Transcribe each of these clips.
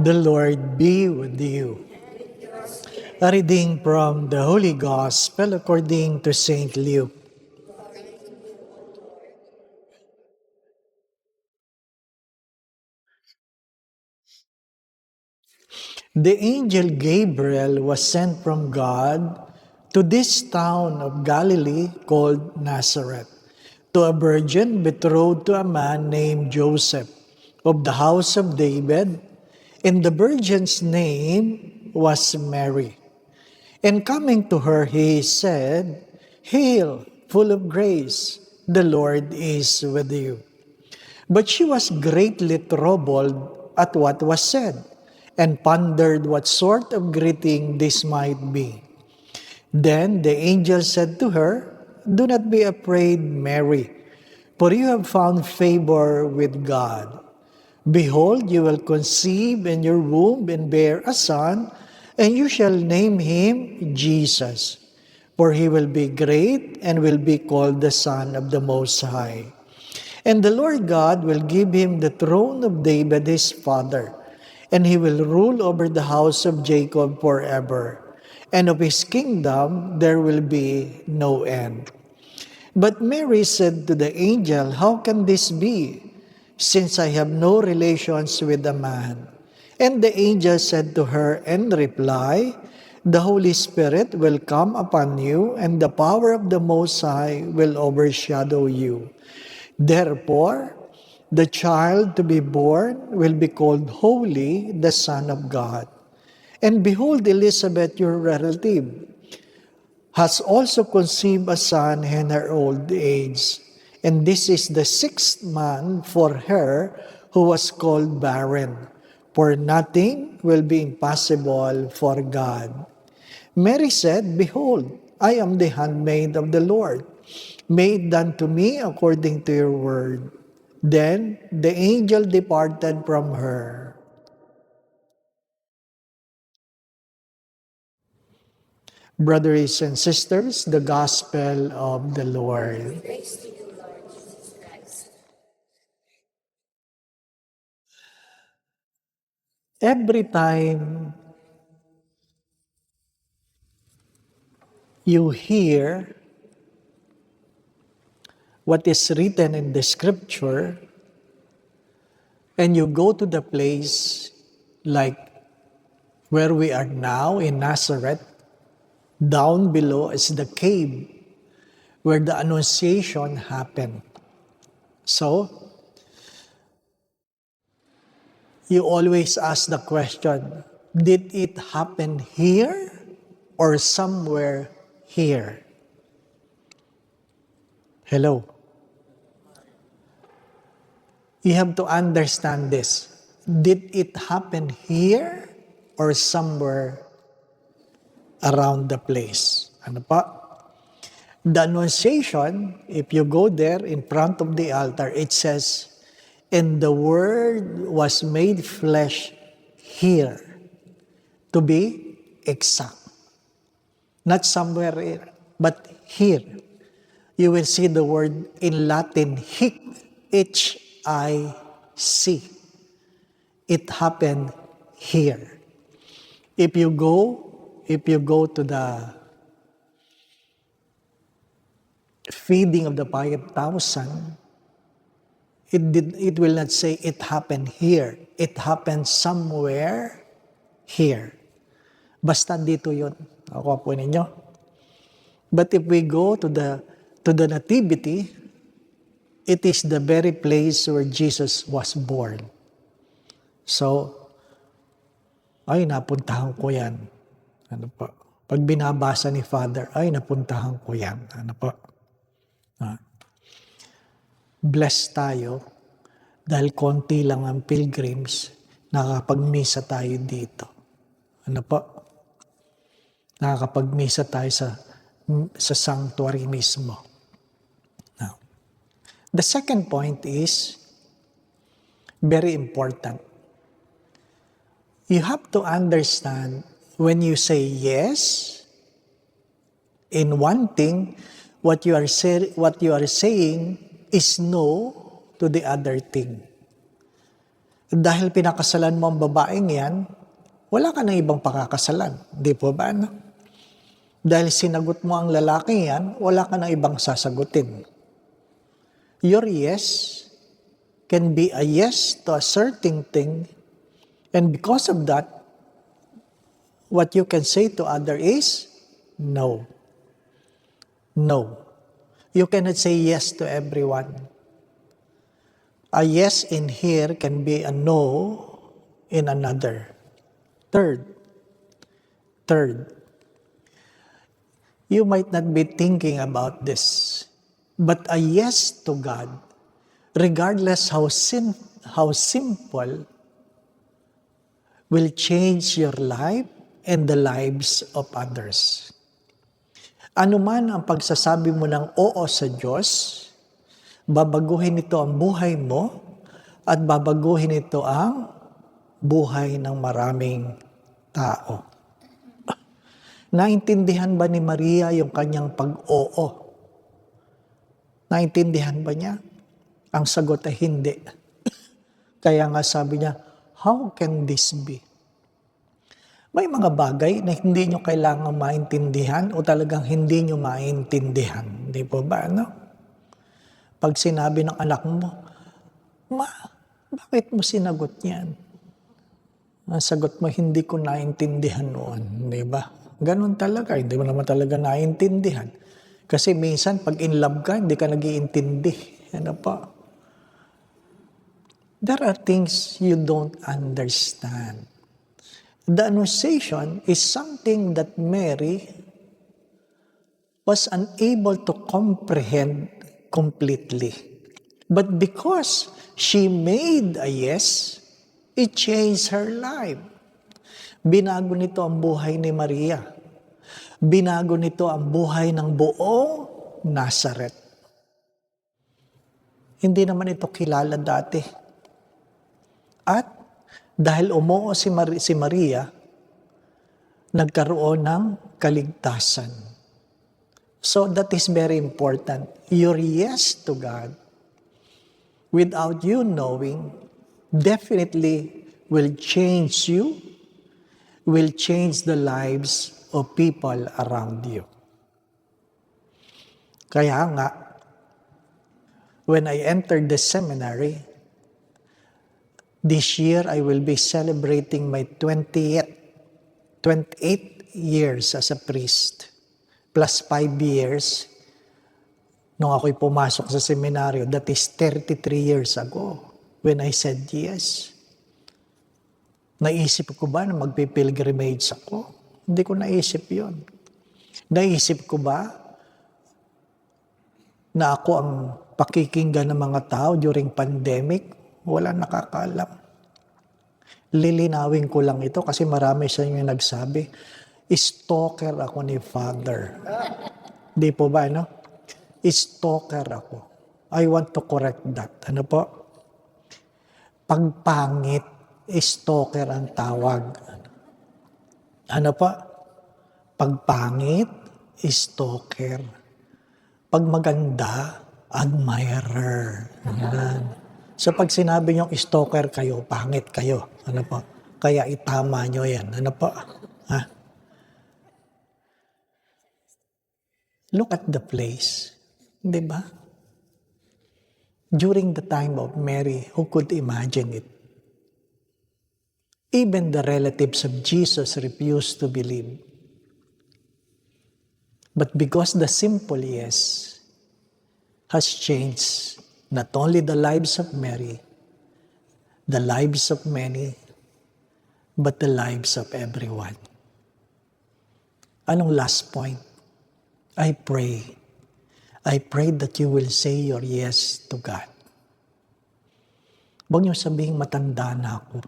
The Lord be with you. A reading from the Holy Gospel according to St. Luke. The angel Gabriel was sent from God to this town of Galilee called Nazareth, to a virgin betrothed to a man named Joseph of the house of David, and the virgin's name was Mary. And coming to her, he said, "Hail, full of grace, the Lord is with you." But she was greatly troubled at what was said, and pondered what sort of greeting this might be. Then the angel said to her, "Do not be afraid, Mary, for you have found favor with God. Behold, you will conceive in your womb and bear a son, and you shall name him Jesus. For he will be great and will be called the Son of the Most High. And the Lord God will give him the throne of David his father, and he will rule over the house of Jacob forever, and of his kingdom there will be no end." But Mary said to the angel, "How can this be, since I have no relations with a man?" And the angel said to her in reply, "The Holy Spirit will come upon you, and the power of the Most High will overshadow you. Therefore, the child to be born will be called Holy, the Son of God. And behold, Elizabeth, your relative, has also conceived a son in her old age. And this is the 6th month for her who was called barren. For nothing will be impossible for God." Mary said, "Behold, I am the handmaid of the Lord. May it done to me according to your word." Then the angel departed from her. Brothers and sisters, the Gospel of the Lord. Praise to you, Lord Jesus Christ. Every time you hear what is written in the scripture, and you go to the place like where we are now in Nazareth, down below is the cave where the Annunciation happened. So, you always ask the question, did it happen here or somewhere here? Hello. You have to understand this. Did it happen here or somewhere around the place? Ano pa? The Annunciation, if you go there in front of the altar, it says, "And the Word was made flesh here," to be exact. Not somewhere here, but here. You will see the word in Latin, hic, H-I-C. It happened here. If you go to the feeding of the 5,000, it will not say it happened here. It happened somewhere here. Basta dito yun. Ako po ninyo. But if we go to the nativity, it is the very place where Jesus was born. So, ay, napuntahan ko yan. Ano po? Pag binabasa ni Father, ay, napuntahan ko yan. Ano po? Blessed tayo dahil konti lang ang pilgrims, nakakapagmisa tayo dito. Ano po? Nakakapagmisa tayo sa sanctuary mismo. Now, the second point is very important. You have to understand when you say yes in one thing, what you are saying is no to the other thing. Dahil pinakasalan mo ang babaeng yan, wala ka ng ibang pakakasalan. Di po ba? No? Dahil sinagot mo ang lalaki yan, wala ka ng ibang sasagutin. Your yes can be a yes to a certain thing, and because of that, what you can say to other is no. No. You cannot say yes to everyone. A yes in here can be a no in another. Third, you might not be thinking about this, but a yes to God, regardless how simple, will change your life and the lives of others. Ano man ang pagsasabi mo ng oo sa Diyos, babaguhin ito ang buhay mo at babaguhin ito ang buhay ng maraming tao. Naintindihan ba ni Maria yung kanyang pag-oo? Naintindihan ba niya? Ang sagot ay hindi. Kaya nga sabi niya, how can this be? May mga bagay na hindi nyo kailangan maintindihan o talagang hindi nyo maintindihan. Di po ba, no? Pag sinabi ng anak mo, Ma, bakit mo sinagot yan? Ang sagot mo, hindi ko naintindihan noon. Di ba? Ganon talaga. Hindi mo naman talaga naintindihan. Kasi minsan, pag in love ka, hindi ka nag-iintindi. Ano pa? There are things you don't understand. The Annunciation is something that Mary was unable to comprehend completely. But because she made a yes, it changed her life. Binago nito ang buhay ni Maria. Binago nito ang buhay ng buong Nazareth. Hindi naman ito kilala dati. At dahil umoo si Maria, nagkaroon ng kaligtasan. So that is very important. Your yes to God, without you knowing, definitely will change you, will change the lives of people around you. Kaya nga, when I entered the seminary, this year I will be celebrating my 28 years as a priest, plus 5 years nung ako'y pumasok sa seminaryo. That is 33 years ago when I said yes. Naisip ko ba na magpipilgrimage ako? Hindi ko naisip yon. Naisip ko ba na ako ang pakikinggan ng mga tao during pandemic? Wala nakakaalam. Lilinawin ko lang ito kasi marami sa inyo nagsabi, stalker ako ni Father. Di po ba, no? Stalker ako. I want to correct that. Ano po? Pagpangit, stalker ang tawag. Ano po? Pagpangit, stalker. Pag maganda, admirer. Yan. So pag sinabi niyong stalker kayo, pangit kayo. Ano po? Kaya itama niyo yan. Ano po? Ha? Look at the place. Di ba? During the time of Mary, who could imagine it? Even the relatives of Jesus refused to believe. But because the simple yes has changed not only the lives of Mary, the lives of many, but the lives of everyone. Anong last point? I pray that you will say your yes to God. Huwag niyo sabihin matanda na ako.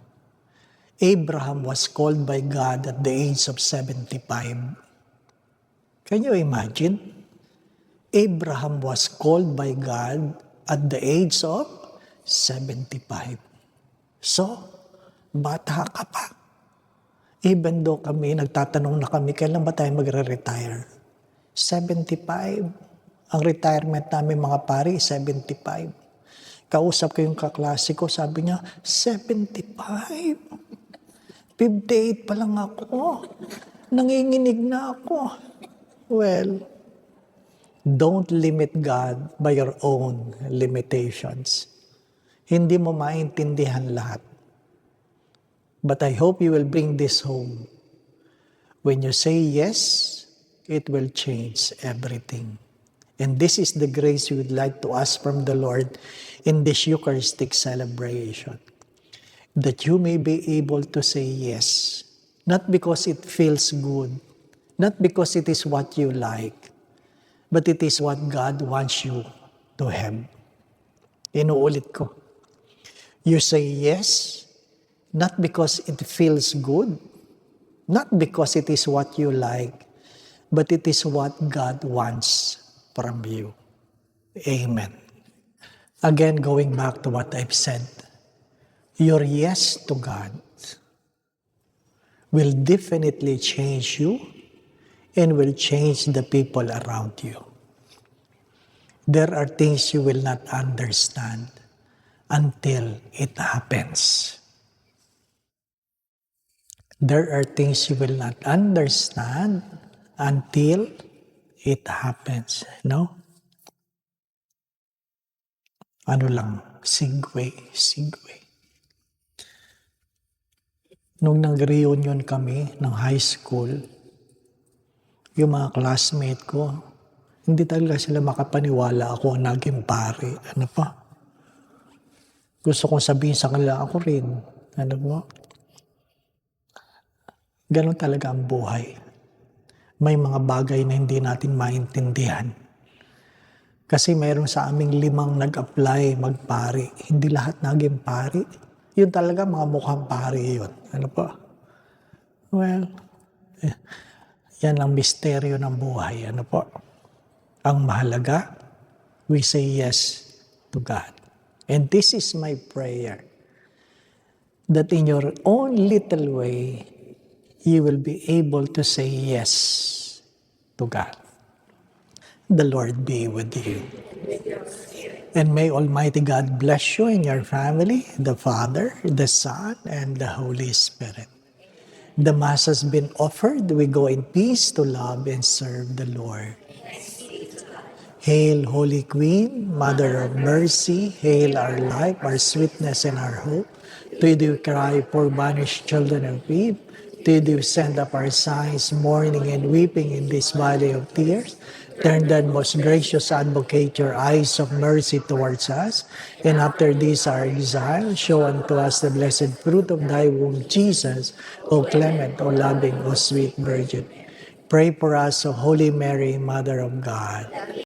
Abraham was called by God at the age of 75. Can you imagine? Abraham was called by God at the age of 75. So, bata ka pa. Even though nagtatanong na kami, kailan ba tayo magre-retire? 75. Ang retirement namin mga pari, 75. Kausap ko yung kaklase ko, sabi niya, 75. 58 pa lang ako. Nanginginig na ako. Well, don't limit God by your own limitations. Hindi mo maintindihan lahat. But I hope you will bring this home. When you say yes, it will change everything. And this is the grace we would like to ask from the Lord in this Eucharistic celebration. That you may be able to say yes. Not because it feels good. Not because it is what you like. But it is what God wants you to have. Inuulit ko. You say yes, not because it feels good. Not because it is what you like. But it is what God wants from you. Amen. Again, going back to what I've said, your yes to God will definitely change you and will change the people around you. There are things you will not understand until it happens. There are things you will not understand until it happens. No? Ano lang, segue. Nung nag-reunion kami ng high school, yung mga classmate ko, hindi talaga sila makapaniwala ako ang naging pare. Ano pa? Gusto kong sabihin sa kanila, ako rin. Ano mo? Ganon talaga ang buhay. May mga bagay na hindi natin maintindihan. Kasi mayroon sa aming 5 nag-apply magpari. Hindi lahat naging pari. Yun talaga mga mukhang pari yun. Ano pa? Well, yan ang misteryo ng buhay. Ano po? Ang mahalaga, we say yes to God. And this is my prayer. That in your own little way, you will be able to say yes to God. The Lord be with you. And may Almighty God bless you and your family, the Father, the Son, and the Holy Spirit. The Mass has been offered. We go in peace to love and serve the Lord. Hail, Holy Queen, Mother of Mercy. Hail our life, our sweetness, and our hope. To you we cry, poor banished children of Eve. To you we send up our sighs, mourning and weeping in this valley of tears. Turn then, most gracious Advocate, your eyes of mercy towards us, and after this our exile, show unto us the blessed fruit of thy womb, Jesus, O clement, O loving, O sweet Virgin. Pray for us, O Holy Mary, Mother of God.